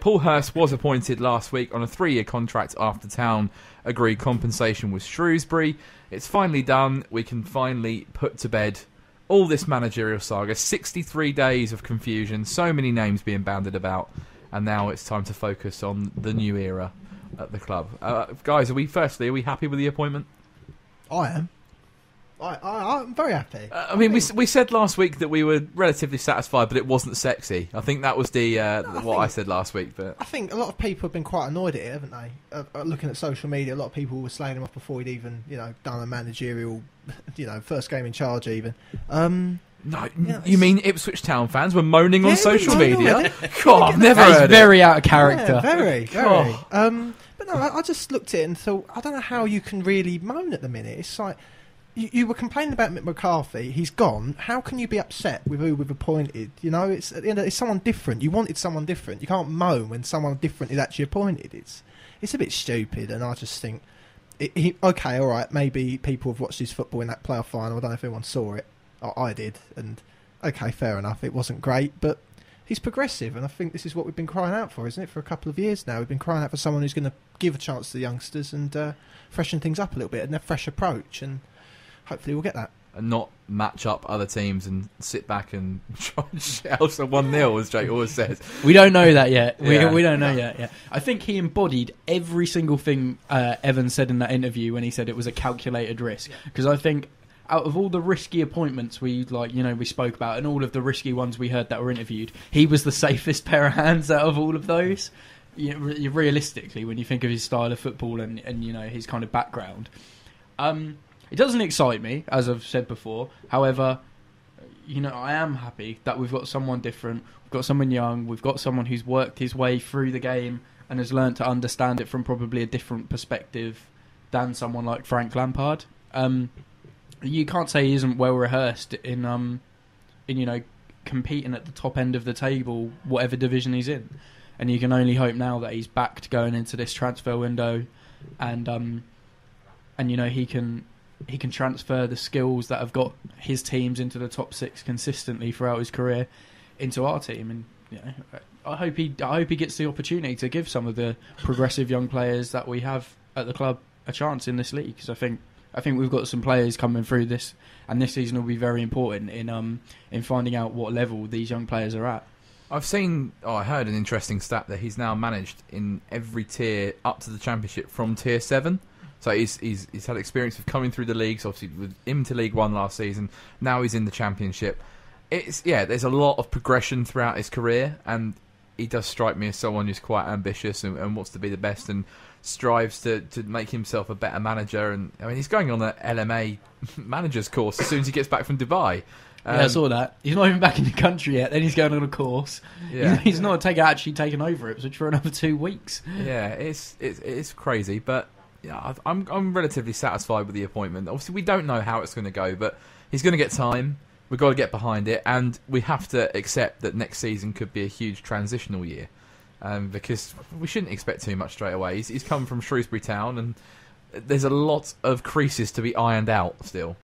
Paul Hurst was appointed last week on a 3-year contract after Town agreed compensation with Shrewsbury. It's finally done. We can finally put to bed all this managerial saga. 63 days of confusion, so many names being bandied about, and now it's time to focus on the new era at the club. Guys, are we happy with the appointment? I am. I'm very happy. We said last week that we were relatively satisfied, but it wasn't sexy. I think that was I said last week. But I think a lot of people have been quite annoyed at it, haven't they? Looking at social media, a lot of people were slaying him off before he'd even, done a managerial, first game in charge even. No, you mean Ipswich Town fans were moaning on social media? God, I've never heard it. Very out of character. Yeah, very. But no, I just looked at it and thought, I don't know how you can really moan at the minute. It's like, you were complaining about Mick McCarthy. He's gone. How can you be upset with who we've appointed? It's at the end. It's someone different. You wanted someone different. You can't moan when someone different is actually appointed. It's a bit stupid, and I just think, okay, all right, maybe people have watched his football in that playoff final. I don't know if anyone saw it. I did, and okay, fair enough. It wasn't great, but he's progressive, and I think this is what we've been crying out for, isn't it? For a couple of years now, we've been crying out for someone who's going to give a chance to the youngsters and freshen things up a little bit, and a fresh approach, and hopefully we'll get that. And not match up other teams and sit back and try and shell some 1-0, as Jake always says. We don't know that yet. Yeah. We don't know yet. Yeah. I think he embodied every single thing Evan said in that interview when he said it was a calculated risk. Because I think out of all the risky appointments we spoke about, and all of the risky ones we heard that were interviewed, he was the safest pair of hands out of all of those. Realistically, when you think of his style of football and his kind of background. It doesn't excite me, as I've said before. However, I am happy that we've got someone different. We've got someone young. We've got someone who's worked his way through the game and has learned to understand it from probably a different perspective than someone like Frank Lampard. You can't say he isn't well rehearsed in competing at the top end of the table, whatever division he's in. And you can only hope now that he's backed going into this transfer window, and he can transfer the skills that have got his teams into the top 6 consistently throughout his career into our team. And I hope he gets the opportunity to give some of the progressive young players that we have at the club a chance in this league, because I think we've got some players coming through this, and this season will be very important in finding out what level these young players are at. I heard an interesting stat that he's now managed in every tier up to the Championship from tier 7. So he's had experience of coming through the leagues, obviously with him to League One last season. Now he's in the Championship. There's a lot of progression throughout his career, and he does strike me as someone who's quite ambitious and wants to be the best and strives to make himself a better manager. And he's going on the LMA manager's course as soon as he gets back from Dubai. I saw that. He's not even back in the country yet. Then he's going on a course. Yeah. He's not actually taken over Ipswich for another 2 weeks. Yeah, it's crazy, but. Yeah, I'm relatively satisfied with the appointment. Obviously, we don't know how it's going to go, but he's going to get time. We've got to get behind it, and we have to accept that next season could be a huge transitional year, because we shouldn't expect too much straight away. He's come from Shrewsbury Town, and there's a lot of creases to be ironed out still.